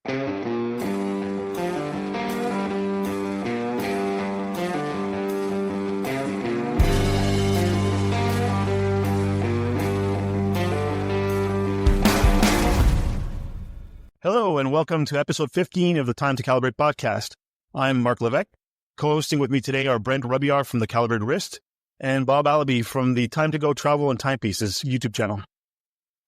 Hello, and welcome to episode 15 of the Time to Calibrate podcast. I'm Mark Levesque. Co-hosting with me today are Brent Rubiar from the Calibrated Wrist and Bob Alaby from the Time to Go Travel and Timepieces YouTube channel.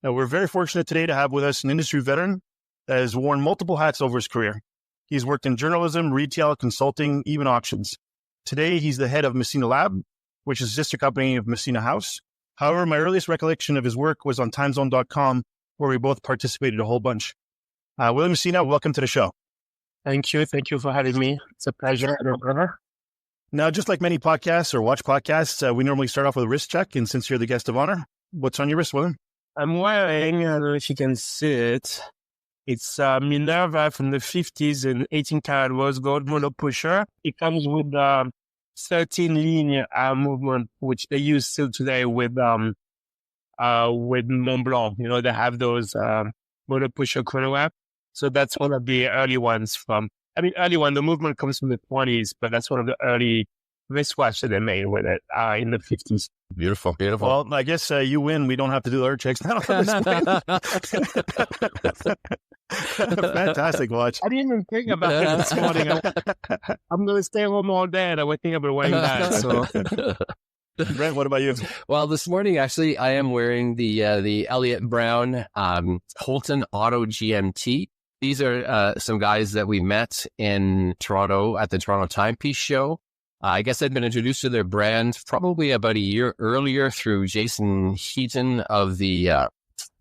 Now, we're very fortunate today to have with us an industry veteran that has worn multiple hats over his career. He's worked in journalism, retail, consulting, even auctions. Today, he's the head of Massena LAB, which is a sister company of Massena House. However, my earliest recollection of his work was on Timezone.com, where we both participated a whole bunch. William Massena, welcome to the show. Thank you. Thank you for having me. It's a pleasure. Now, just like many podcasts or watch podcasts, we normally start off with a wrist check. And since you're the guest of honor, what's on your wrist, William? I'm wearing, I don't know if you can see it. It's Minerva from the 50s, an 18-karat rose gold mono pusher. It comes with 13 linear movement, which they use still today with Mont Blanc. You know, they have those mono pusher chronograph. So that's one of the early ones early one, the movement comes from the 20s, but that's one of the early wristwatches that they made with it in the 50s. Beautiful, beautiful. Well, I guess you win. We don't have to do our checks now. Fantastic watch. I didn't even think about it this morning. I'm going to stay home all day and I was thinking about wearing that. So. Brent, what about you? Well, this morning, actually, I am wearing the Elliott Brown Holton Auto GMT. These are some guys that we met in Toronto at the Toronto Timepiece Show. I guess I'd been introduced to their brand probably about a year earlier through Jason Heaton of the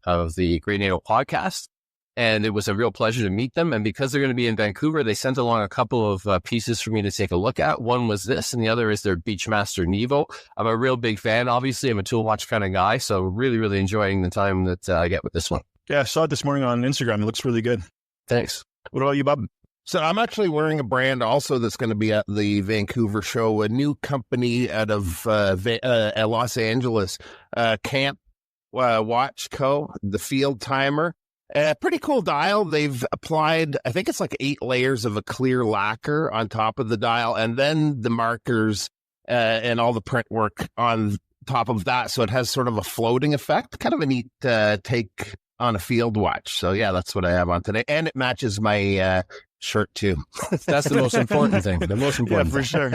Great NATO podcast. And it was a real pleasure to meet them. And because they're going to be in Vancouver, they sent along a couple of pieces for me to take a look at. One was this, and the other is their Beachmaster Nevo. I'm a real big fan. Obviously, I'm a tool watch kind of guy, so really, really enjoying the time that I get with this one. Yeah, I saw it this morning on Instagram. It looks really good. Thanks. What about you, Bob? So I'm actually wearing a brand also that's going to be at the Vancouver show, a new company out of Los Angeles, Camp Watch Co., the Field Timer. Pretty cool dial. They've applied, I think it's like 8 layers of a clear lacquer on top of the dial, and then the markers and all the print work on top of that. So it has sort of a floating effect, kind of a neat take on a field watch. So yeah, that's what I have on today. And it matches my shirt too. That's the most important thing. The most important for sure.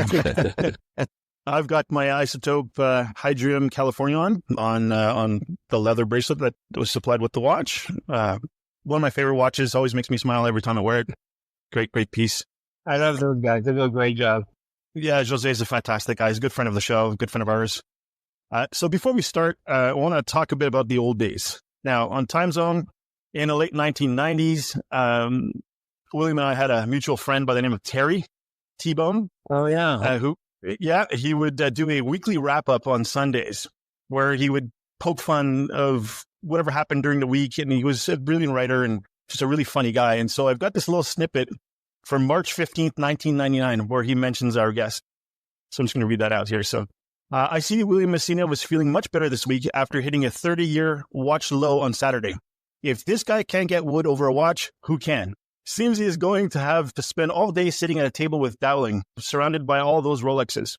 I've got my Isotope Hydrium California on the leather bracelet that was supplied with the watch. One of my favorite watches, always makes me smile every time I wear it. Great piece. I love those guys. They do a great job. Yeah, Jose is a fantastic guy. He's a good friend of the show, a good friend of ours. So before we start, I want to talk a bit about the old days. Now, on Timezone, in the late 1990s, William and I had a mutual friend by the name of Terry T-Bone. Oh, yeah. He would do a weekly wrap-up on Sundays where he would poke fun of whatever happened during the week. And he was a brilliant writer and just a really funny guy. And so I've got this little snippet from March 15th, 1999, where he mentions our guest. So I'm just going to read that out here. So I see William Massena was feeling much better this week after hitting a 30-year watch low on Saturday. If this guy can't get wood over a watch, who can? Seems he is going to have to spend all day sitting at a table with Dowling, surrounded by all those Rolexes.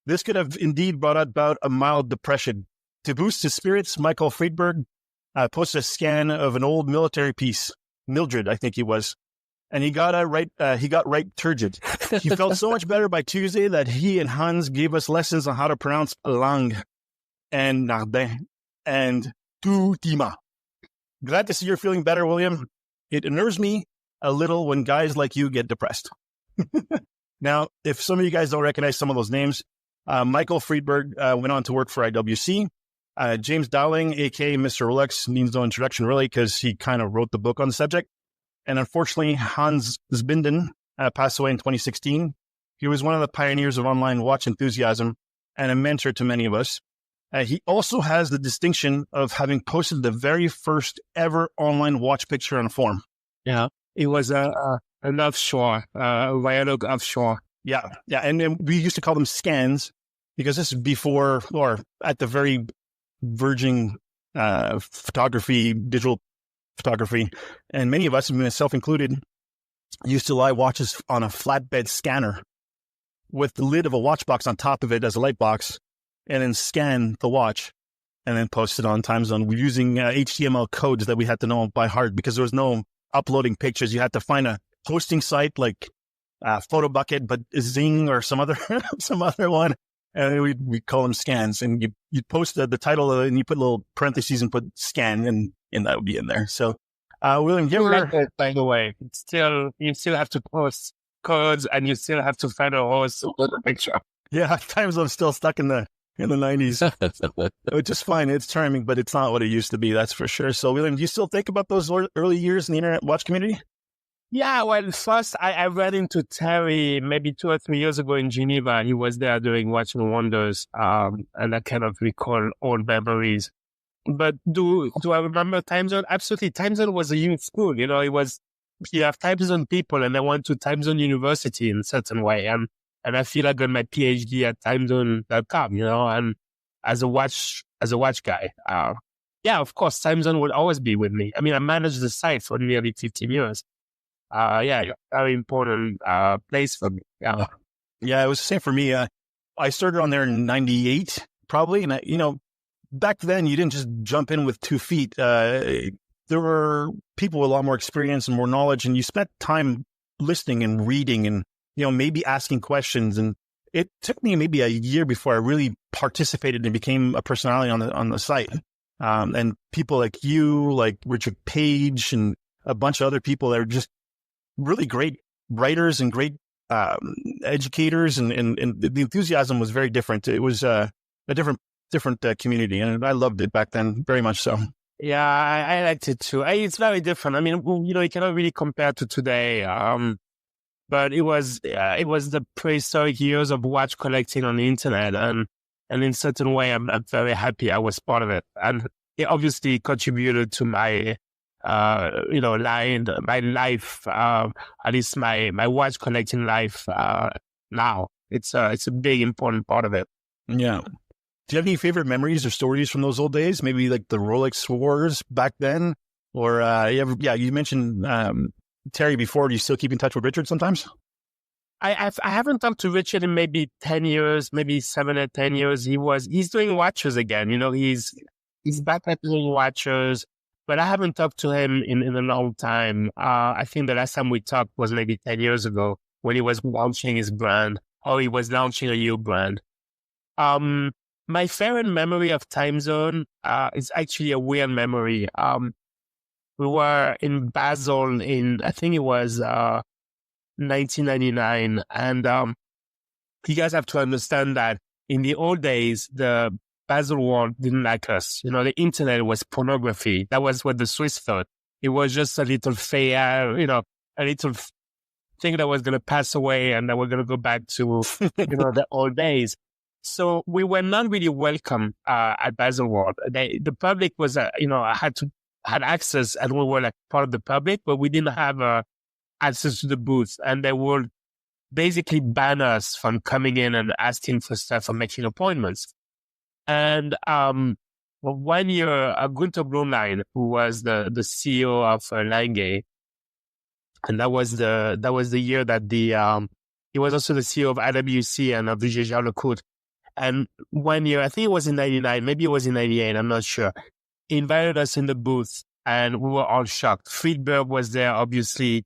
This could have indeed brought about a mild depression. To boost his spirits, Michael Friedberg posted a scan of an old military piece, Mildred, I think he was, and he got right turgid. He felt so much better by Tuesday that he and Hans gave us lessons on how to pronounce lang and Nardin and Tutima. Glad to see you're feeling better, William. It unnerves me a little when guys like you get depressed. Now, if some of you guys don't recognize some of those names, Michael Friedberg went on to work for IWC. James Dowling, a.k.a. Mr. Rolex, needs no introduction really because he kind of wrote the book on the subject. And unfortunately, Hans Zbinden passed away in 2016. He was one of the pioneers of online watch enthusiasm and a mentor to many of us. He also has the distinction of having posted the very first ever online watch picture on a forum. Yeah. It was an offshore, a Viaduct offshore. Yeah. And then we used to call them scans because this is before or at the very verging photography, digital photography. And many of us, myself included, used to lie watches on a flatbed scanner with the lid of a watch box on top of it as a light box, and then scan the watch and then post it on Timezone. We're using HTML codes that we had to know by heart because there was no uploading pictures. You had to find a hosting site like Photo Bucket, but Zing or some other one, and we call them scans. And you post the title and you put little parentheses and put scan, and that would be in there. So, William, you ever, by the way, you still have to post codes and you still have to find a host to put a picture. Yeah, Timezone's still stuck in the 90s, which is fine. It's charming, but it's not what it used to be. That's for sure. So, William, do you still think about those early years in the internet watch community? Yeah, well, first I ran into Terry maybe 2 or 3 years ago in Geneva. He was there doing Watch and Wonders, and I kind of recall old memories. But do I remember Timezone? Absolutely. Timezone was a youth school. You have Timezone people, and they went to Timezone University in a certain way. And I feel I got my PhD at timezone.com, and as a watch guy. Yeah, of course, Timezone will always be with me. I mean, I managed the site for nearly 15 years. Very important place for me. Yeah, it was the same for me. I started on there in 98, probably. And, back then you didn't just jump in with 2 feet. There were people with a lot more experience and more knowledge, and you spent time listening and reading and, maybe asking questions. And it took me maybe a year before I really participated and became a personality on the site. And people like you, like Richard Page, and a bunch of other people that are just really great writers and great educators, and the enthusiasm was very different. It was a different community, and I loved it back then, very much so. Yeah, I liked it too. It's very different. I mean, you cannot really compare to today. But it was the prehistoric years of watch collecting on the internet, and in a certain way, I'm very happy I was part of it, and it obviously contributed to my my life, at least my watch collecting life. Now it's a big important part of it. Yeah. Do you have any favorite memories or stories from those old days? Maybe like the Rolex wars back then, or you mentioned Terry before. Do you still keep in touch with Richard sometimes? I haven't talked to Richard in maybe 10 years, maybe 7 or 10 years. He's doing watches again. He's back at doing watches, but I haven't talked to him in a long time. I think the last time we talked was maybe 10 years ago when he was launching his brand, or he was launching a new brand. My favorite memory of Timezone is actually a weird memory. We were in Basel I think it was 1999. And you guys have to understand that in the old days, the Basel world didn't like us. The internet was pornography. That was what the Swiss thought. It was just a little fair, a little thing that was going to pass away and that we're going to go back to, the old days. So we were not really welcome at Basel World. The public was, had access, and we were like part of the public, but we didn't have access to the booth. And they would basically ban us from coming in and asking for stuff or making appointments. And 1 year, Gunther Blumlein, who was the CEO of Lange, and that was the year that he was also the CEO of IWC and of Vigéja Lecourt. And 1 year, I think it was in 99, maybe it was in 98, I'm not sure. He invited us in the booth, and we were all shocked. Friedberg was there, obviously.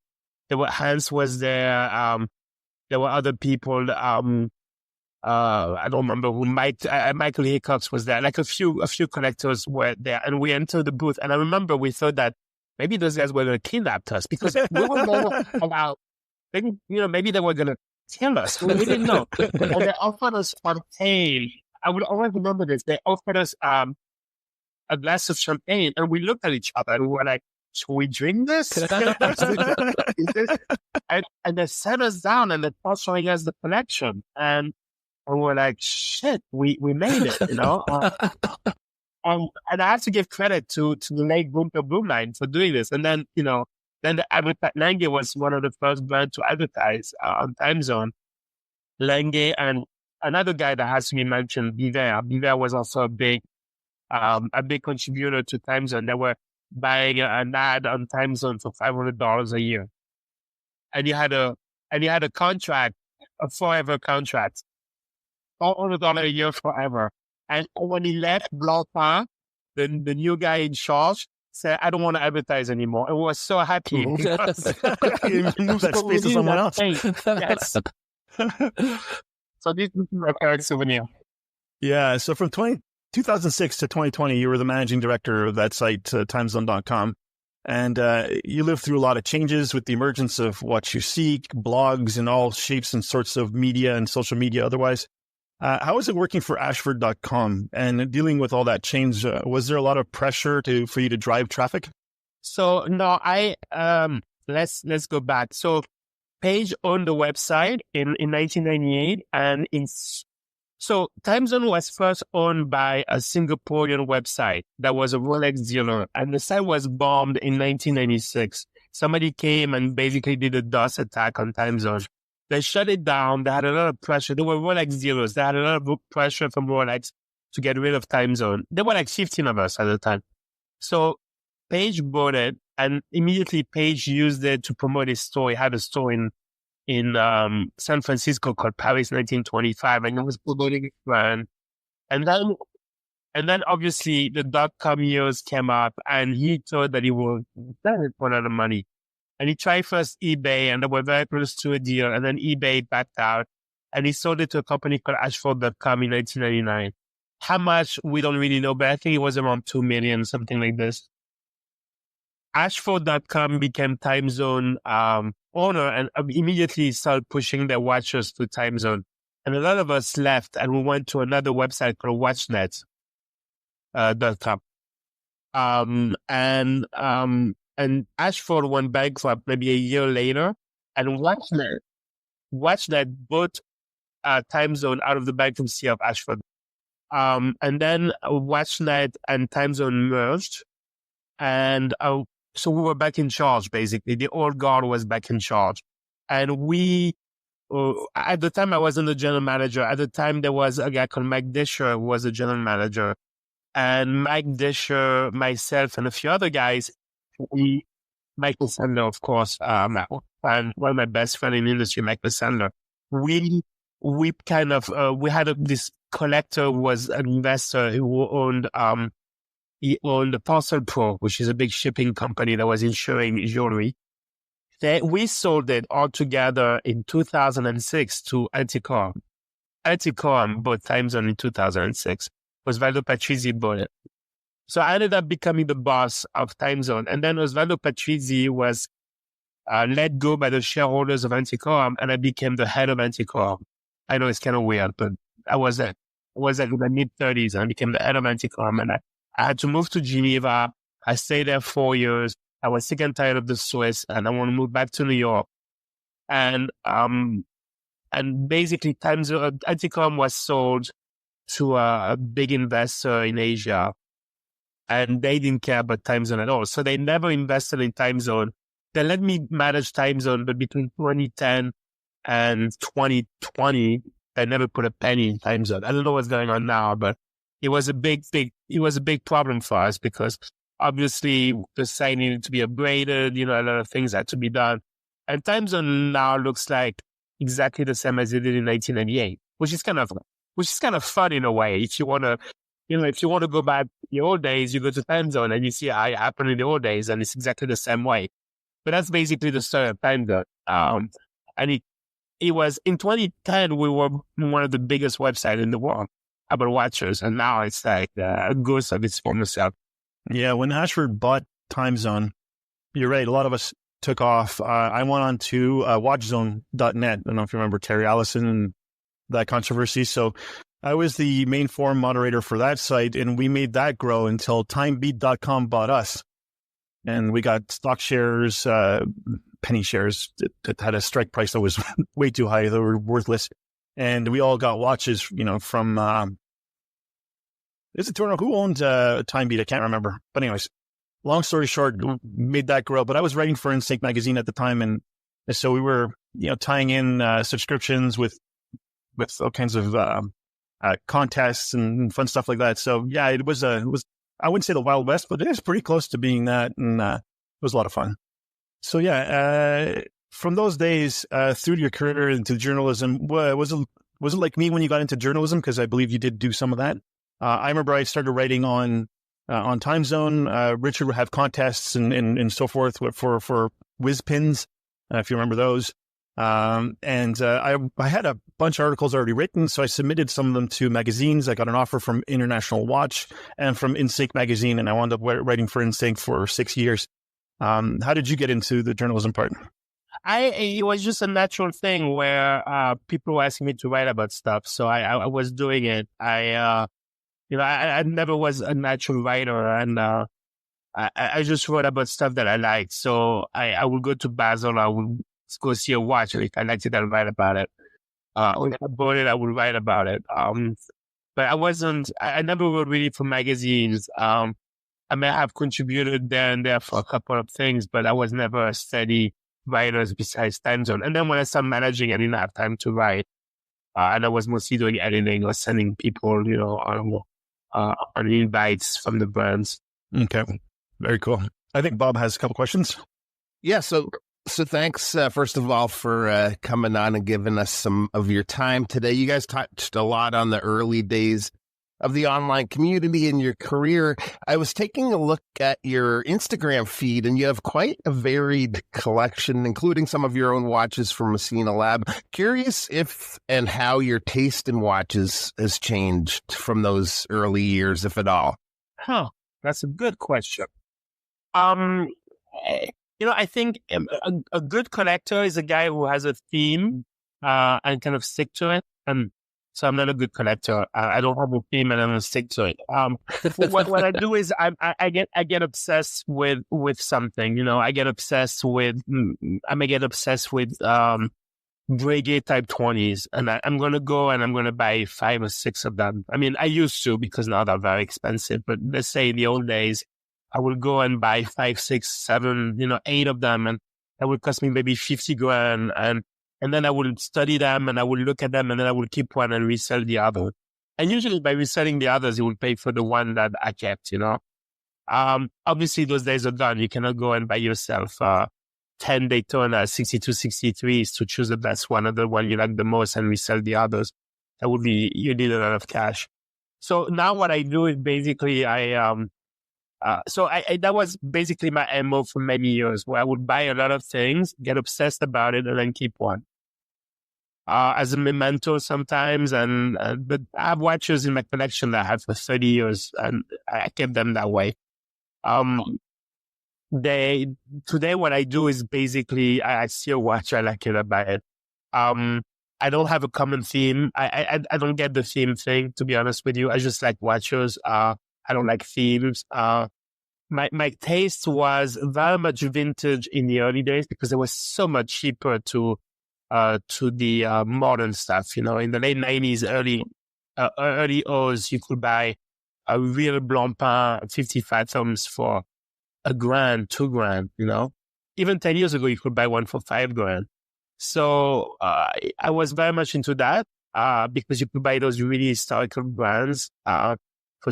Hans was there. There were other people. I don't remember who. Michael Hickox was there. Like a few collectors were there, and we entered the booth. And I remember we thought that maybe those guys were going to kidnap us because we were more about, maybe they were going to kill us. We didn't know. And they offered us champagne. I would always remember this. They offered us a glass of champagne, and we looked at each other and we were like, should we drink this? And they sat us down and they started showing us the collection. And we were like, shit, we made it, and I have to give credit to the late Gunther Blumlein for doing this. And then, then Lange was one of the first brands to advertise on Timezone. Lange and another guy that has to be mentioned, Biver. Biver was also a big contributor to Timezone. They were buying an ad on Timezone for $500 a year. and you had a contract, a forever contract, $400 a year forever. And when he left, Blancpain, the new guy in charge, said, I don't want to advertise anymore. I was so happy because He moves that space to someone else. Yes. So this is my current souvenir. Yeah. So from 2006 to 2020, you were the managing director of that site, Timezone.com. And you lived through a lot of changes with the emergence of What You Seek, blogs, and all shapes and sorts of media and social media otherwise. How is it working for Ashford.com and dealing with all that change? Was there a lot of pressure for you to drive traffic? So no, let's go back. So Page owned the website in 1998, and so Timezone was first owned by a Singaporean website that was a Rolex dealer, and the site was bombed in 1996. Somebody came and basically did a DOS attack on Timezone. They shut it down. They had a lot of pressure. They were Rolex dealers. They had a lot of pressure from Rolex to get rid of Timezone. There were like 15 of us at the time. So Page bought it, and immediately Page used it to promote his store. He had a store in San Francisco called Paris 1925, and it was promoting his brand. And then obviously the .com years came up, and he thought that he would sell it for a lot of money. And he tried first eBay, and they were very close to a deal. And then eBay backed out, and he sold it to a company called Ashford.com in 1999. How much, we don't really know, but I think it was around 2 million, something like this. Ashford.com became Timezone owner and immediately started pushing their watches to Timezone. And a lot of us left, and we went to another website called WatchNet. .com. And Ashford went bankrupt maybe a year later, and WatchNet bought Timezone out of the bankruptcy of Ashford. And then WatchNet and Timezone merged, and so we were back in charge, basically. The old guard was back in charge. And at the time, I wasn't the general manager. At the time, there was a guy called Mike Disher who was the general manager. And Mike Disher, myself, and a few other guys, Michael Sandler, of course, and one of my best friends in the industry, Michael Sandler, we kind of, we had this collector who was an investor who owned, he owned the Parcel Pro, which is a big shipping company that was insuring jewelry. We sold it all together in 2006 to Antiquorum. Antiquorum bought Timezone in 2006. Osvaldo Patrizzi bought it. So I ended up becoming the boss of Timezone. And then Osvaldo Patrizzi was let go by the shareholders of Antiquorum, and I became the head of Antiquorum. I know it's kind of weird, but I was in my mid-30s, and I became the head of Antiquorum. And I had to move to Geneva. I stayed there 4 years. I was sick and tired of the Swiss, and I want to move back to New York. And basically, Antiquorum was sold to a big investor in Asia, and they didn't care about Timezone at all. So they never invested in Timezone. They let me manage Timezone, but between 2010 and 2020, they never put a penny in Timezone. I don't know what's going on now, but it was a big problem for us because obviously the site needed to be upgraded. A lot of things had to be done. And Timezone now looks like exactly the same as it did in 1998, which is kind of fun in a way. If you want to go back the old days, you go to Timezone and you see how it happened in the old days, and it's exactly the same way. But that's basically the story of Timezone. And it was in 2010, we were one of the biggest websites in the world about watches, and now it's like a ghost of its former self. Yeah, when Ashford bought Timezone, you're right. A lot of us took off. I went on to WatchZone.net. I don't know if you remember Terry Allison and that controversy. So I was the main forum moderator for that site, and we made that grow until TimeBeat.com bought us. And we got stock shares, penny shares that had a strike price that was way too high. They were worthless. And we all got watches, from, is it Toronto? Who owned Timebeat? I can't remember. But anyways, long story short, made that grow. But I was writing for Instinct magazine at the time. And so we were, tying in subscriptions with all kinds of contests and fun stuff like that. So yeah, it was, I wouldn't say the Wild West, but it is pretty close to being that. And it was a lot of fun. So yeah, from those days through your career into journalism, was it like me when you got into journalism? Because I believe you did do some of that. I remember I started writing on Timezone. Richard would have contests and so forth for whiz pins, if you remember those. I had a bunch of articles already written, so I submitted some of them to magazines. I got an offer from International Watch and from InSync magazine, and I wound up writing for InSync for 6 years. How did you get into the journalism part? It was just a natural thing where people were asking me to write about stuff, so I was doing it. I never was a natural writer, and I just wrote about stuff that I liked. So I would go to Basel, I would go see a watch, and if I liked it, I'd write about it. When I bought it, I would write about it. But I never wrote really for magazines. I may have contributed there and there for a couple of things, but I was never a steady writer besides Timezone. And then when I started managing, I didn't have time to write. And I was mostly doing editing or sending people, on invites from the brands. Okay. Very cool. I think Bob has a couple questions. Yeah. So thanks, first of all, for coming on and giving us some of your time today. You guys touched a lot on the early days of the online community in your career. I was taking a look at your Instagram feed, and you have quite a varied collection, including some of your own watches from Massena LAB. Curious if and how your taste in watches has changed from those early years, if at all. That's a good question. I think a good collector is a guy who has a theme and kind of stick to it. And so I'm not a good collector. I don't have a theme and I don't stick to it. What I do is I get obsessed with something. I get obsessed with Breguet Type 20s, and I'm going to go and I'm going to buy 5 or 6 of them. I mean, I used to, because now they're very expensive, but let's say in the old days, I would go and buy 5, 6, 7, 8 of them, and that would cost me maybe 50 grand. And then I would study them and I would look at them, and then I would keep one and resell the other. And usually by reselling the others, you would pay for the one that I kept, Obviously those days are done. You cannot go and buy yourself 10 Daytona 6263s to choose the best one, or the one you like the most, and resell the others. You need a lot of cash. So now what I do is basically that was basically my MO for many years, where I would buy a lot of things, get obsessed about it, and then keep one as a memento sometimes. But I have watches in my collection that I have for 30 years, and I kept them that way. Today what I do is basically I see a watch, I like it, I buy it. I don't have a common theme. I don't get the theme thing, to be honest with you. I just like watches. I don't like themes. My taste was very much vintage in the early days, because it was so much cheaper to the modern stuff. In the late 90s, early O's, you could buy a real Blancpain 55 thumbs for $1,000, $2,000. Even 10 years ago, you could buy one for $5,000. So I was very much into that because you could buy those really historical brands for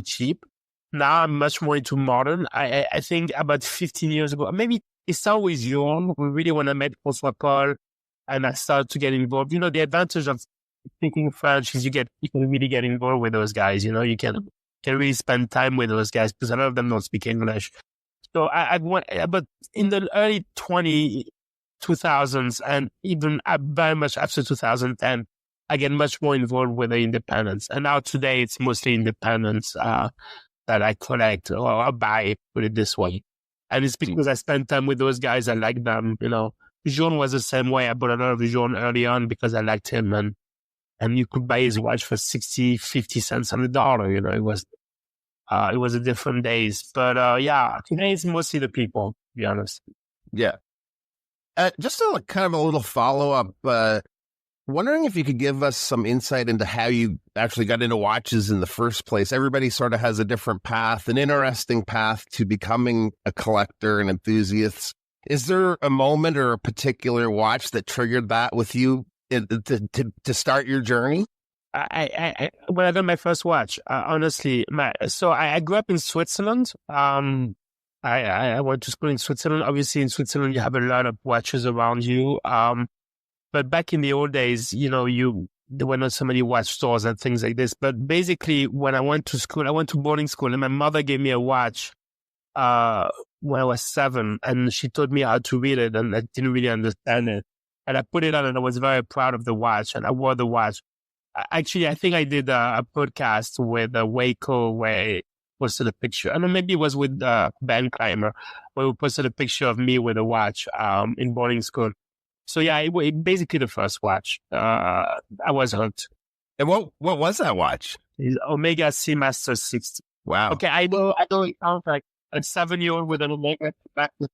cheap. Now I'm much more into modern. I think about 15 years ago, maybe it started with Journe. We really, when I met François Paul and I started to get involved, the advantage of speaking French is you can really get involved with those guys. You can really spend time with those guys, because a lot of them don't speak English. So I went, but in the early 2000s, and even very much after 2010, I get much more involved with the independents. And now today it's mostly independents that I collect or buy, put it this way. And it's because I spend time with those guys. I like them, Journe was the same way. I bought a lot of Journe early on because I liked him, and you could buy his watch for 60, 50 cents on the dollar. It was a different days. But today it's mostly the people, to be honest. Yeah. Just kind of a little follow-up, wondering if you could give us some insight into how you actually got into watches in the first place. Everybody sort of has a different path, an interesting path to becoming a collector and enthusiast. Is there a moment or a particular watch that triggered that with you to start your journey? When I got my first watch, honestly, I grew up in Switzerland. I went to school in Switzerland. Obviously, in Switzerland, you have a lot of watches around you. But back in the old days, there were not so many watch stores and things like this. But basically, when I went to school, I went to boarding school, and my mother gave me a watch when I was 7, and she taught me how to read it, and I didn't really understand it. And I put it on, and I was very proud of the watch, and I wore the watch. Actually, I think I did a podcast with Waco where he posted a picture. I don't know, maybe it was with Ben Clymer, where we posted a picture of me with a watch in boarding school. So yeah, it basically the first watch. I was hooked. And what was that watch? It's Omega Seamaster 60. Wow. Okay, I know it sounds like a 7-year-old with an Omega back. But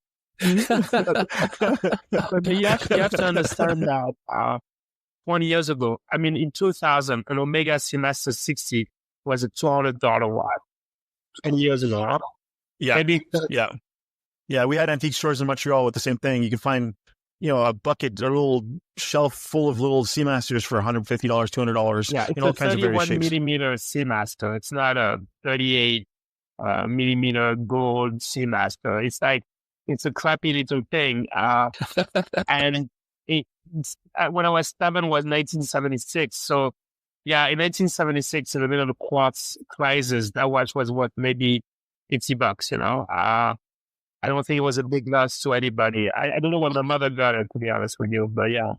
you have to understand that 20 years ago, I mean, in 2000, an Omega Seamaster 60 was a $200 watch. 20 years ago. Yeah. Maybe, Yeah. We had antique stores in Montreal with the same thing. You could find, a bucket, a little shelf full of little Seamasters for $150, $200. Yeah, it's in all kinds of various 31 shapes. millimeter Seamaster. It's not a 38 millimeter gold Seamaster. It's a crappy little thing. And when I was 7 was 1976. So yeah, in 1976, in the middle of the quartz crisis, that watch was worth maybe $50, I don't think it was a big loss to anybody. I don't know when my mother got it, to be honest with you, but yeah.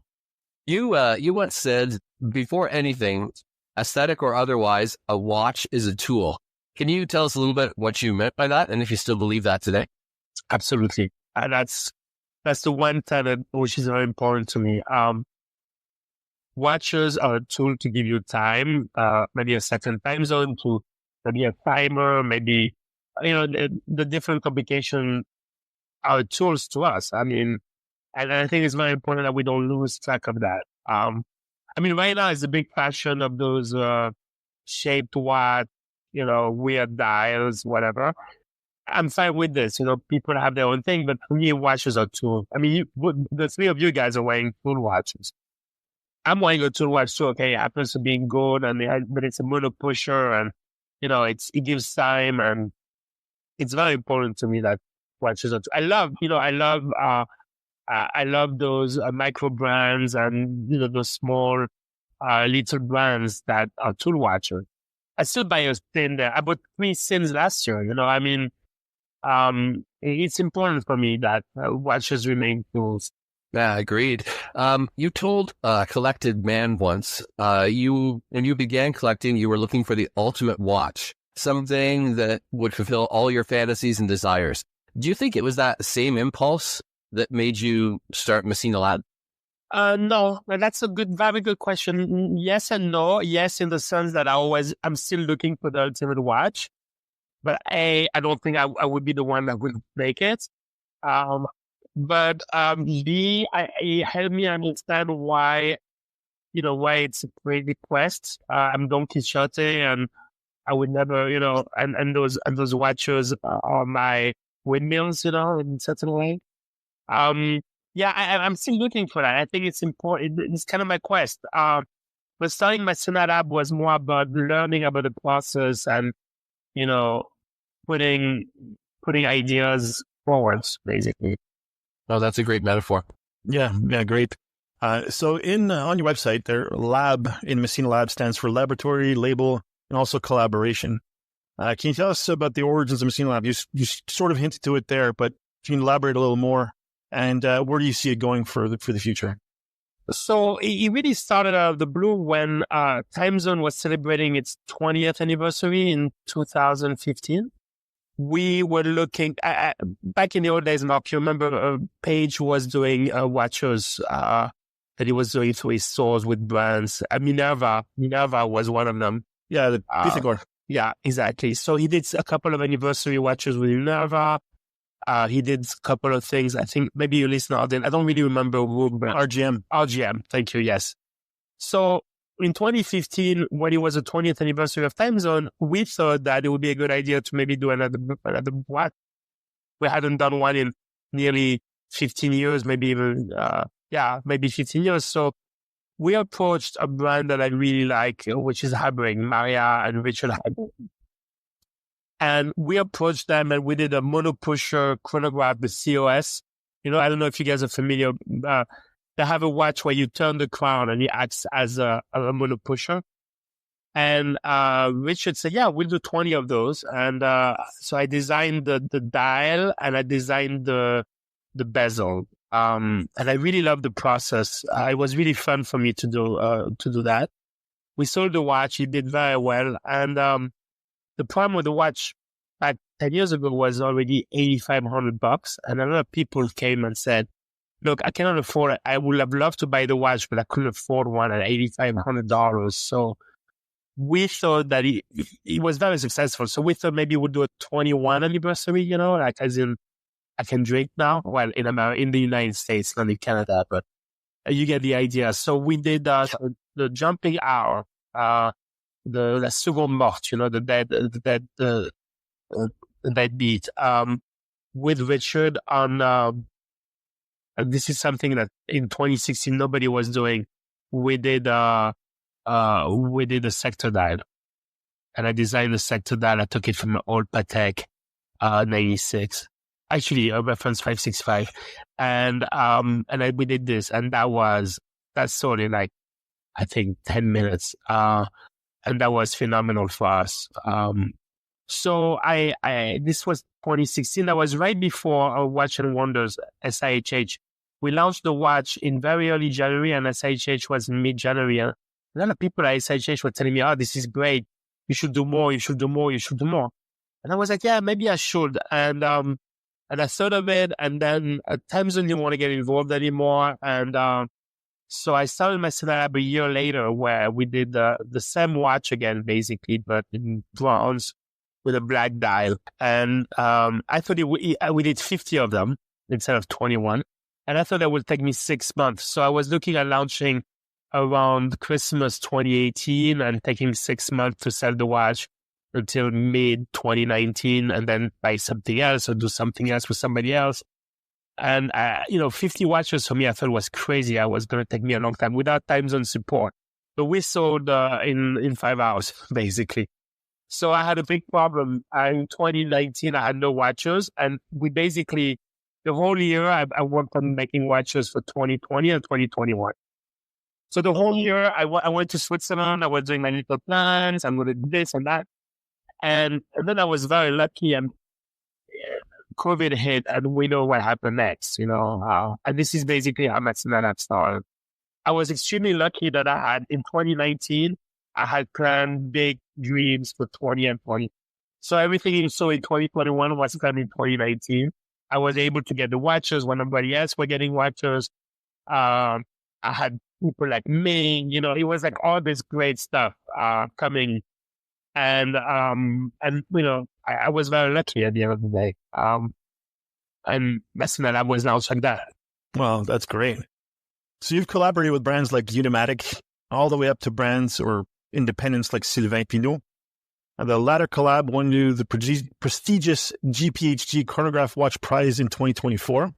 You once said, before anything, aesthetic or otherwise, a watch is a tool. Can you tell us a little bit what you meant by that, and if you still believe that today? Absolutely. And that's the one tenet which is very important to me. Watches are a tool to give you time, maybe a second time zone, to maybe a timer, maybe, the different complications are tools to us. I mean, and I think it's very important that we don't lose track of that. Right now it's a big fashion of those shaped watch, weird dials, whatever. I'm fine with this. People have their own thing, but for me, watches are tools. I mean, the three of you guys are wearing tool watches. I'm wearing a tool watch too. Okay, it happens to be in gold, but it's a mono pusher, and it gives time, and it's very important to me that watches are tools. I love those micro brands and those small little brands that are tool watches. I still buy a Sin there. I bought 3 Sins last year. It's important for me that watches remain tools. Yeah, agreed. You told a collected man once, when you began collecting, you were looking for the ultimate watch, something that would fulfill all your fantasies and desires. Do you think it was that same impulse that made you start Massena LAB? No, that's a very good question. Yes and no. Yes, in the sense that I'm still looking for the ultimate watch, but I don't think I would be the one that would make it. But B, it helped me understand why it's a great quest. I'm Don Quixote, and I would never, and those watches are my windmills, in a certain way. Yeah, I'm still looking for that. I think it's important. It's kind of my quest. But starting Massena LAB was more about learning about the process and, putting ideas forwards, basically. Oh, that's a great metaphor. Yeah, great. So on your website, there, lab in Massena LAB stands for laboratory, label, and also collaboration. Can you tell us about the origins of Massena LAB? You sort of hinted to it there, but can you elaborate a little more? And where do you see it going for the future? So it really started out of the blue when Timezone was celebrating its 20th anniversary in 2015. We were looking back in the old days, Mark. You remember Page was doing watches that he was doing through his stores with brands. Minerva was one of them. Yeah, the Pythagore. Yeah, exactly. So he did a couple of anniversary watches with Minerva. He did a couple of things. I think maybe you listen out there. I don't really remember who. RGM. Thank you. Yes. So in 2015, when it was the 20th anniversary of Timezone, we thought that it would be a good idea to maybe do another watch. We hadn't done one in nearly 15 years, maybe even, maybe 15 years. So we approached a brand that I really like, which is Habring, Maria and Richard Habring. And we approached them and we did a mono pusher chronograph, the COS. I don't know if you guys are familiar. They have a watch where you turn the crown and it acts as a mono pusher. And Richard said, yeah, we'll do 20 of those. And so I designed the dial and I designed the bezel. And I really loved the process. It was really fun for me to do that. We sold the watch. It did very well. And the problem with the watch back 10 years ago was already $8,500. And a lot of people came and said, look, I cannot afford it. I would have loved to buy the watch, but I couldn't afford one at $8,500. So we thought that it was very successful. So we thought maybe we'd do a 21 anniversary, like as in I can drink now. Well, in the United States, not in Canada, but you get the idea. So we did the jumping hour, the second mort, the dead beat, with Richard on, this is something that in 2016 nobody was doing. We did a sector dial, and I designed the sector dial. I took it from an old Patek 96, actually a reference 565, and we did this, and that's sort of like I think 10 minutes, and that was phenomenal for us. So this was 2016. That was right before our Watch and Wonders SIHH. We launched the watch in very early January, and SIHH was mid-January. And a lot of people at SIHH were telling me, "Oh, this is great. You should do more. You should do more. You should do more." And I was like, "Yeah, maybe I should." And I thought of it, and then Timezone didn't want to get involved anymore, and so I started Massena LAB a year later, where we did the same watch again, basically, but in bronze with a black dial. And I thought we did 50 of them instead of 21. And I thought that would take me 6 months. So I was looking at launching around Christmas 2018 and taking 6 months to sell the watch until mid 2019, and then buy something else or do something else with somebody else. And, 50 watches for me, I thought was crazy. I was going to take me a long time without Timezone support. But we sold in 5 hours, basically. So I had a big problem. In 2019, I had no watches. And we basically, the whole year, I worked on making watches for 2020 and 2021. So the whole year, I went to Switzerland. I was doing my little plans. I'm going to do this and that. And then I was very lucky. And COVID hit, and we know what happened next, and this is basically how Massena LAB started. I was extremely lucky that I had, in 2019, I had planned big dreams for 20 and 20. So everything you saw in 2021 was planned in 2019. I was able to get the watches when nobody else were getting watches. I had people like me, it was like all this great stuff coming. And I was very lucky at the end of the day. And Massena LAB was launched like that. Well, that's great. So you've collaborated with brands like Unimatic, all the way up to brands or independents like Sylvain Pinault. The latter collab won you the prestigious GPHG Chronograph Watch Prize in 2024.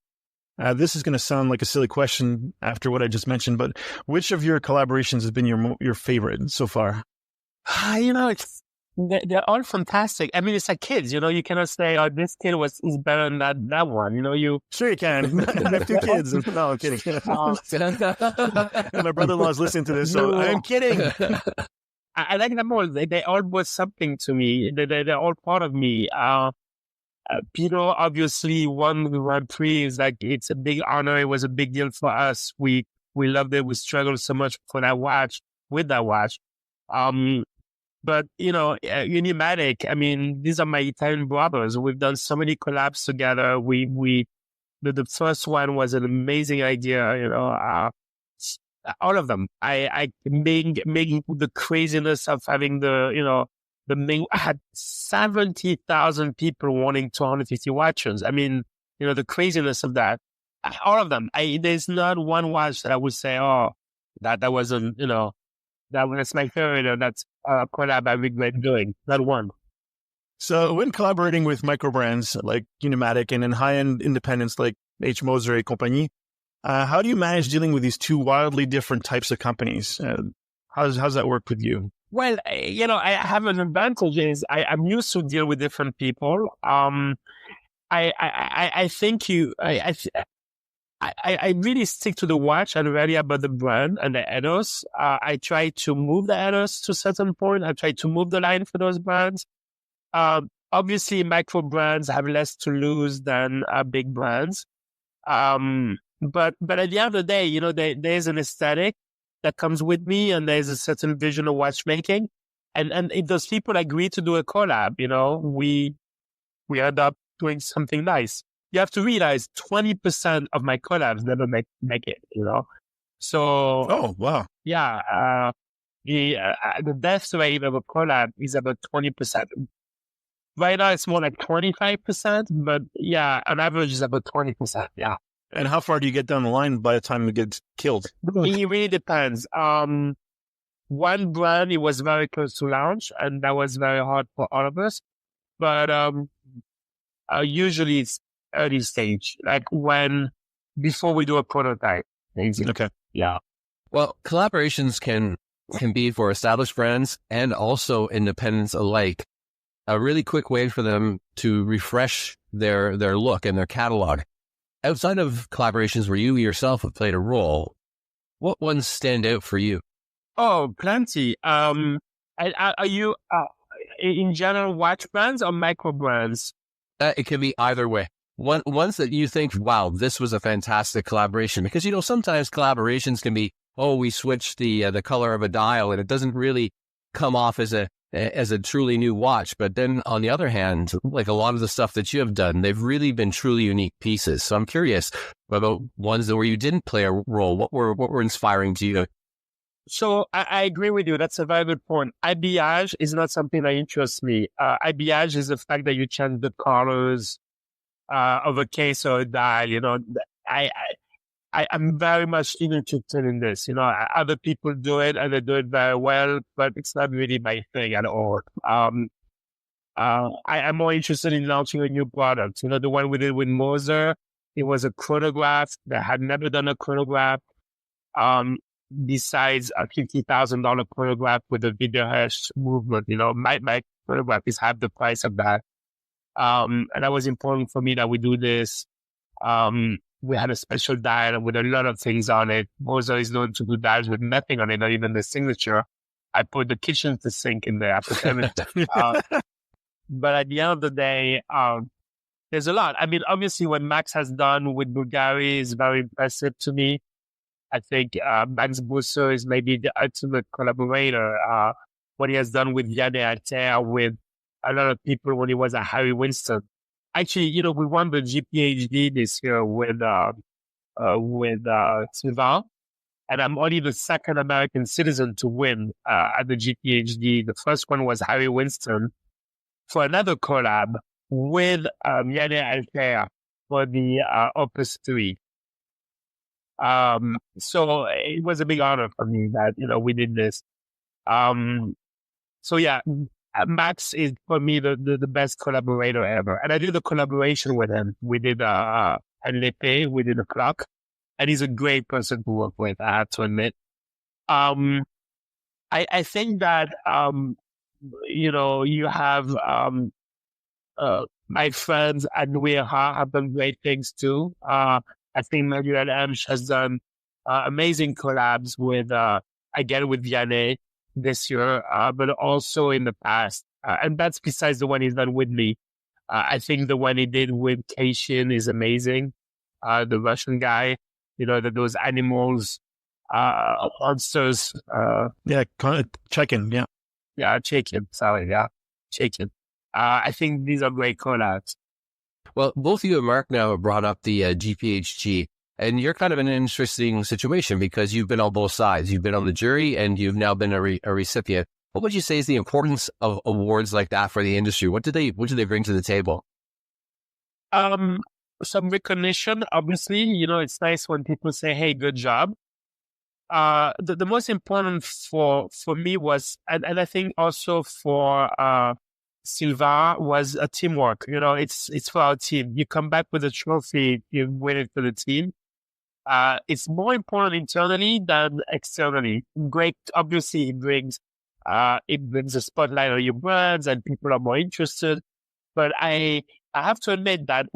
This is going to sound like a silly question after what I just mentioned, but which of your collaborations has been your favorite so far? They're all fantastic. I mean, it's like kids, you cannot say, "Oh, this kid is better than that one." Sure you can. I have 2 kids. No, I'm kidding. My brother-in-law is listening to this, so I'm kidding. I like them all. They all was something to me. They're all part of me. Pinot obviously won the Grand Prix. It's a big honor. It was a big deal for us. We loved it. We struggled so much with that watch. But, Unimatic, I mean, these are my Italian brothers. We've done so many collabs together. The first one was an amazing idea, all of them. I making the craziness of having I had 70,000 people wanting 250 watches. I mean, the craziness of that, all of them. There's not one watch that I would say, oh, that wasn't, that's my favorite, or that's a collab I regret doing. Not one. So when collaborating with micro brands like Unimatic and in high-end independents like H. Moser et Compagnie, how do you manage dealing with these 2 wildly different types of companies? How does that work with you? Well, I have an advantage is I'm used to deal with different people. I think I really stick to the watch and really about the brand and the ethos. I try to move the ethos to a certain point. I try to move the line for those brands. Obviously, micro brands have less to lose than big brands. But at the end of the day, there's an aesthetic that comes with me, and there's a certain vision of watchmaking. And if those people agree to do a collab, we end up doing something nice. You have to realize 20% of my collabs never make it, So, Oh, wow. yeah, the death rate of a collab is about 20%. Right now, it's more like 25%, but yeah, on average, is about 20%. Yeah. And how far do you get down the line by the time it gets killed? It really depends. One brand, it was very close to launch, and that was very hard for all of us. But usually it's early stage, like before we do a prototype. Okay. Yeah. Well, collaborations can be for established brands and also independents alike a really quick way for them to refresh their look and their catalog. Outside of collaborations where you yourself have played a role, what ones stand out for you? Oh, plenty. Are you in general watch brands or micro brands? It can be either way. Ones that you think, wow, this was a fantastic collaboration. Because, sometimes collaborations can be, we switched the color of a dial and it doesn't really come off as a truly new watch. But then on the other hand, like a lot of the stuff that you have done, they've really been truly unique pieces. So I'm curious about ones where you didn't play a role. What were inspiring to you? So I agree with you. That's a very good point. Habillage is not something that interests me. Habillage is the fact that you change the colors of a case or a dial. I'm very much interested in this. Other people do it and they do it very well, but it's not really my thing at all. I'm more interested in launching a new product. The one we did with Moser, it was a chronograph that had never done a chronograph. Besides a $50,000 chronograph with a Widerhash movement, my chronograph is half the price of that. And that was important for me that we do this. We had a special dial with a lot of things on it. Moser is known to do dials with nothing on it, not even the signature. I put the kitchen sink in there. I put everything. But at the end of the day, there's a lot. I mean, obviously, what Max has done with Bulgari is very impressive to me. I think Max Busser is maybe the ultimate collaborator. What he has done with Vianney Alter, with a lot of people when he was at Harry Winston. Actually, we won the GPHG this year with Sylvain, and I'm only the second American citizen to win at the GPHG. The first one was Harry Winston for another collab with Vianney Alter for the Opus 3. So it was a big honor for me that, we did this. So yeah, Max is for me the best collaborator ever. And I did a collaboration with him. We did an épée, we did a clock, and he's a great person to work with, I have to admit. I think that, you have my friends at Nuira have done great things too. I think Manuel Emsch has done amazing collabs with Vianney this year, but also in the past. And that's besides the one he's done with me. I think the one he did with Kashin is amazing. The Russian guy, those animals, monsters. Chicken, yeah. Yeah, chicken. Sorry, yeah, chicken. I think these are great collabs. Well, both you and Mark now have brought up the GPHG, and you're kind of in an interesting situation because you've been on both sides. You've been on the jury and you've now been a recipient. What would you say is the importance of awards like that for the industry? What do they bring to the table? Some recognition, obviously. It's nice when people say, hey, good job. The most important for me was, and I think also for Sylvain, was a teamwork. It's for our team. You come back with a trophy, you win it for the team. It's more important internally than externally. Great, obviously, it brings It brings a spotlight on your brands and people are more interested. But I have to admit that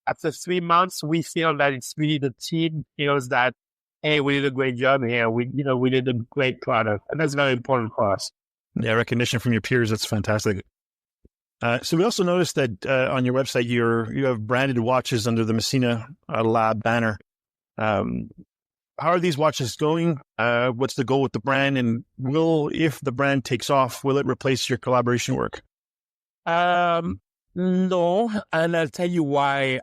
after 3 months, we feel that it's really the team feels that, hey, we did a great job here. We did a great product. And that's very important for us. Yeah, recognition from your peers. That's fantastic. So we also noticed that on your website, you have branded watches under the Massena LAB banner. How are these watches going? What's the goal with the brand? And if the brand takes off, will it replace your collaboration work? No, and I'll tell you why.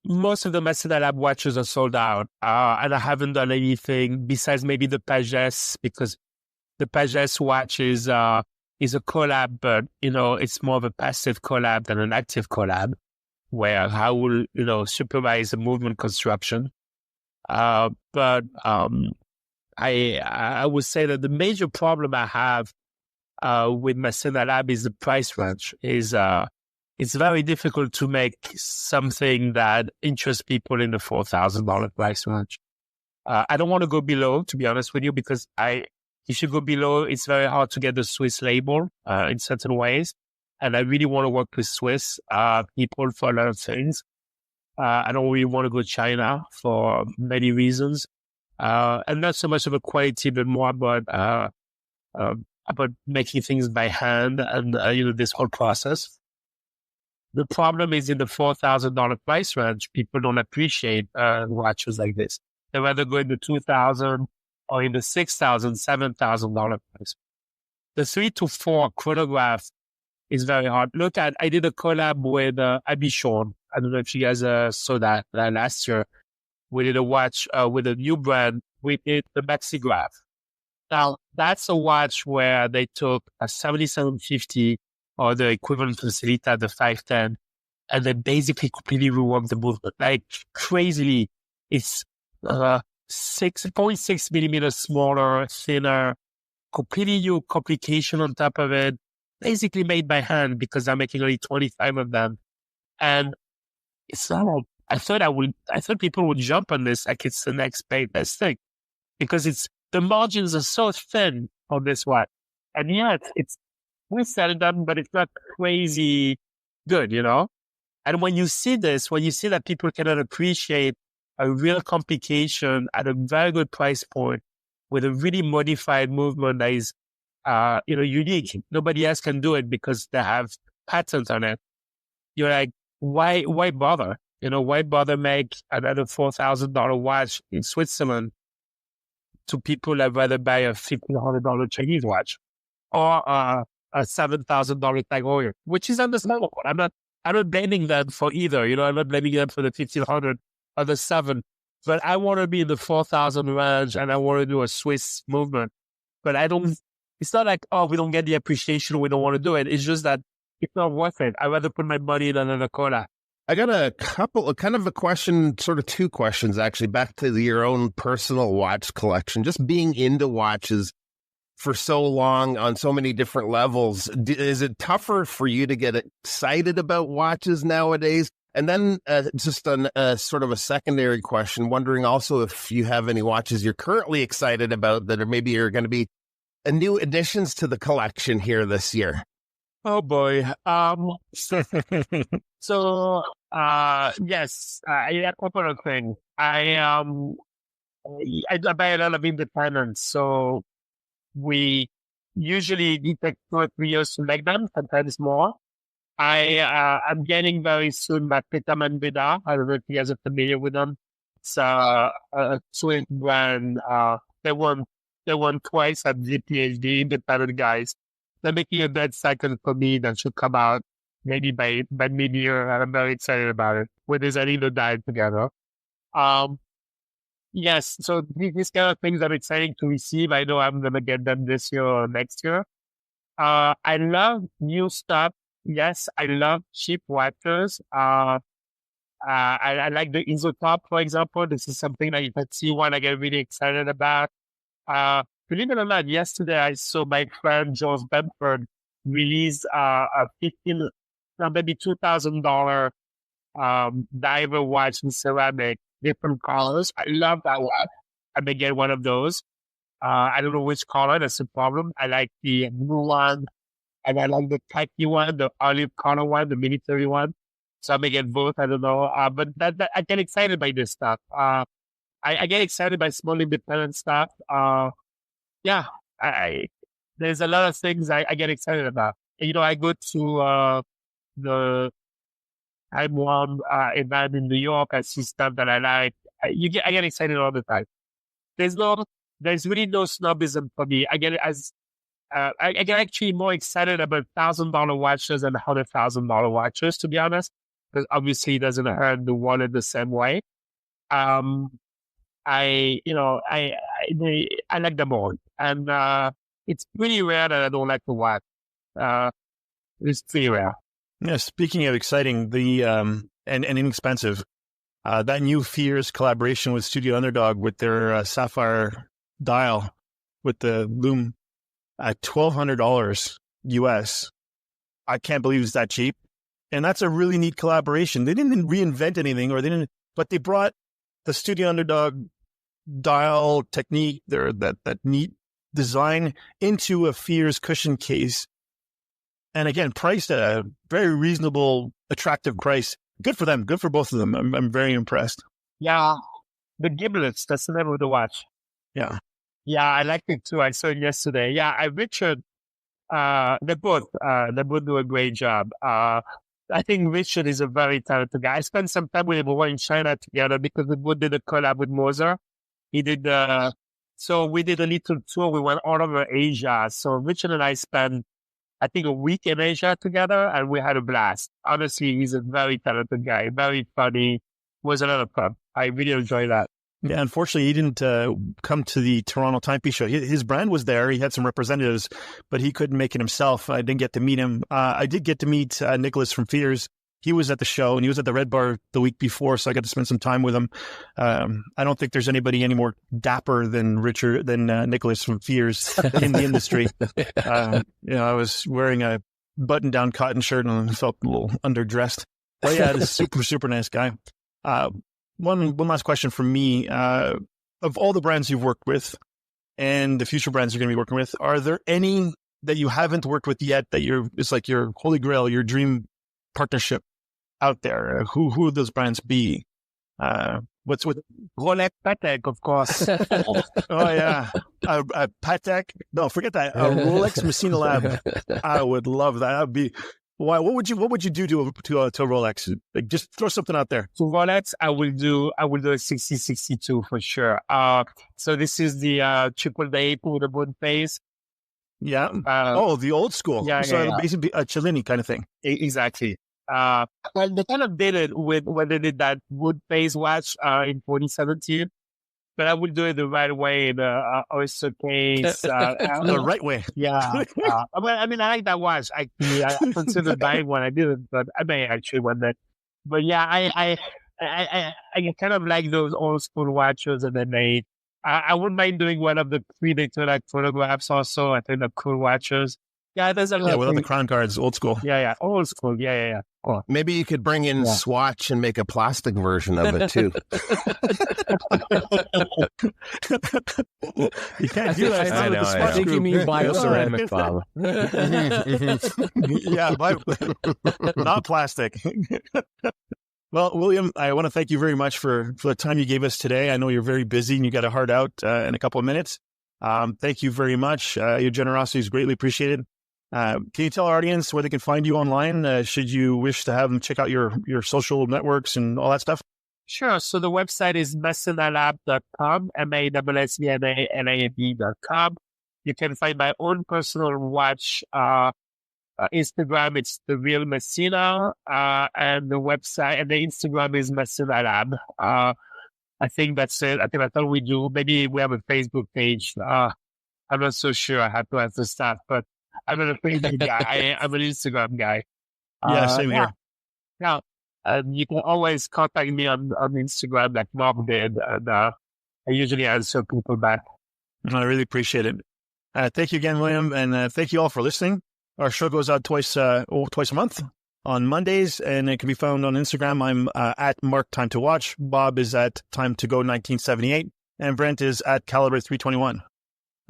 Most of the Massena LAB watches are sold out, and I haven't done anything besides maybe the Pagès, because the Pagès watch is a collab, but it's more of a passive collab than an active collab, where I will supervise the movement construction. But I would say that the major problem I have with Massena LAB is the price range. It's very difficult to make something that interests people in the $4,000 price range. I don't want to go below, to be honest with you, because if you go below, it's very hard to get the Swiss label in certain ways. And I really want to work with Swiss people for a lot of things. I don't really want to go China for many reasons. And not so much of a quality, but more about making things by hand and, this whole process. The problem is in the $4,000 price range, people don't appreciate watches like this. They rather go in the $2,000 or in the $6,000, $7,000 price. The 3 to 4 chronograph is very hard. I did a collab with Ashford. I don't know if you guys saw that last year. We did a watch with a new brand. We did the Maxigraph. Now, that's a watch where they took a 7750 or the equivalent to the Celita, the 510, and they basically completely reworked the movement. Like crazily, it's 6.6 millimeters smaller, thinner, completely new complication on top of it, basically made by hand because I'm making only 25 of them. And it's not, I thought people would jump on this like it's the next best thing, because the margins are so thin on this one. And yet we sell them, but it's not crazy good, And when you see that people cannot appreciate a real complication at a very good price point with a really modified movement that is, unique. Nobody else can do it because they have patents on it. You're like, why bother? Why bother make another $4,000 watch in Switzerland to people that rather buy a $1,500 Chinese watch or a $7,000 Tag Heuer, which is understandable. I'm not blaming them for either. I'm not blaming them for the 1,500 or the 7, but I want to be in the 4,000 range and I want to do a Swiss movement. But it's not like, we don't get the appreciation, we don't want to do it. It's just that it's not worth it. I'd rather put my money in another cola. I got a couple, kind of a question, sort of 2 questions, actually, back to your own personal watch collection. Just being into watches for so long on so many different levels, is it tougher for you to get excited about watches nowadays? And then just sort of a secondary question, wondering also if you have any watches you're currently excited about that maybe are going to be new additions to the collection here this year. Oh boy. So, yes, I had a couple of things. I buy a lot of independents, so we usually take 2 or 3 years to make them, sometimes more. I'm getting very soon my Petaman Beda. I don't know if you guys are familiar with them. It's a Swiss brand. They won twice at GPHG, independent guys. They're making a dead cycle for me that should come out maybe by mid-year. I'm very excited about it. With this, I need to dive together. Yes, so these kind of things are exciting to receive. I know I'm going to get them this year or next year. I love new stuff. Yes, I love cheap watches. I like the Isotop, for example. This is something that if I see one, I get really excited about. Believe it or not, yesterday I saw my friend George Benford release a maybe $2,000 diver watch in ceramic, different colors. I love that watch. I may get one of those. I don't know which color. That's the problem. I like the blue one, and I like the khaki one, the olive color one, the military one. So I may get both. I don't know. But that I get excited by this stuff. I get excited by small independent stuff. Yeah, there's a lot of things I get excited about. You know, I go to the Timezone event in New York. I see stuff that I like. I get excited all the time. There's really no snobism for me. I get actually more excited about $1,000 watches than $100,000 watches, to be honest, because obviously it doesn't hurt the wallet the same way. I like them all, and it's pretty rare that I don't like the watch. It's pretty rare. Yeah. Speaking of exciting, and inexpensive, that new Fears collaboration with Studio Underdog with their sapphire dial with the lume at $1,200 US. I can't believe it's that cheap, and that's a really neat collaboration. They didn't reinvent anything, but they brought the Studio Underdog dial technique, that neat design into a Fears cushion case. And again, priced at a very reasonable, attractive price. Good for them. Good for both of them. I'm very impressed. Yeah. The giblets, that's the name of the watch. Yeah. Yeah, I like it too. I saw it yesterday. Yeah, Richard, they both do a great job. I think Richard is a very talented guy. I spent some time with him over in China together because we both did a collab with Moser. He did, so we did a little tour. We went all over Asia. So Richard and I spent, I think, a week in Asia together, and we had a blast. Honestly, he's a very talented guy, very funny. Was a lot of fun. I really enjoyed that. Yeah, unfortunately, he didn't come to the Toronto Timepiece show. His brand was there. He had some representatives, but he couldn't make it himself. I didn't get to meet him. I did get to meet Nicholas from Fears. He was at the show, and he was at the Red Bar the week before, so I got to spend some time with him. I don't think there's anybody any more dapper than Nicholas from Fears in the industry. I was wearing a button-down cotton shirt and felt a little underdressed. But yeah, this super, super nice guy. One last question from me. Of all the brands you've worked with and the future brands you're going to be working with, are there any that you haven't worked with yet that it's like your holy grail, your dream partnership out there? Who would those brands be? What's with Rolex, Patek, of course. Oh yeah, Patek. No, forget that. Rolex Massena LAB. I would love that. That'd be. Why? What would you do to a Rolex? Like, just throw something out there. To Rolex, I will do a 6062 for sure. So this is the triple day with the wood face. Yeah. The old school. Yeah. Basically a Cellini kind of thing. Exactly. Well, they kind of did it when they did that wood face watch in 2017. But I would do it the right way, the oyster case. The right way. Yeah. I like that watch. I considered buying one. I didn't, but I may actually one day. But yeah, I kind of like those old school watches, and then I wouldn't mind doing one of the 3D photographs also. I think they're cool watches. Yeah, there's a lot. Yeah, without the crown guards, old school. Yeah, old school. Yeah. Cool. Maybe you could bring in Swatch and make a plastic version of it too. You can't do that. I know. I think you mean bioceramic, Bob. Yeah, not plastic. Well, William, I want to thank you very much for the time you gave us today. I know you're very busy and you got a hard out in a couple of minutes. Thank you very much. Your generosity is greatly appreciated. Can you tell our audience where they can find you online? Should you wish to have them check out your social networks and all that stuff? Sure. So the website is massenalab.com, MASSENALAB.com. You can find my own personal watch Instagram. It's the real Massena, and the website and the Instagram is Massena LAB. I think that's it. I think that's all we do. Maybe we have a Facebook page. I'm not so sure. I have to answer stuff, but I'm not a Facebook guy. I'm an Instagram guy. Yeah, same here. Yeah. And you can always contact me on Instagram like Bob did. And I usually answer people back. I really appreciate it. Thank you again, William. And thank you all for listening. Our show goes out twice a month on Mondays, and it can be found on Instagram. I'm at Mark Time to Watch. Bob is at Time to Go 1978. And Brent is at Caliber 321.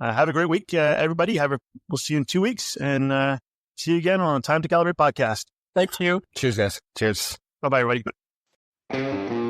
have a great week, everybody. We'll see you in 2 weeks, and see you again on Time to Calibrate podcast. Thank you. Cheers, guys. Cheers. Bye-bye, everybody.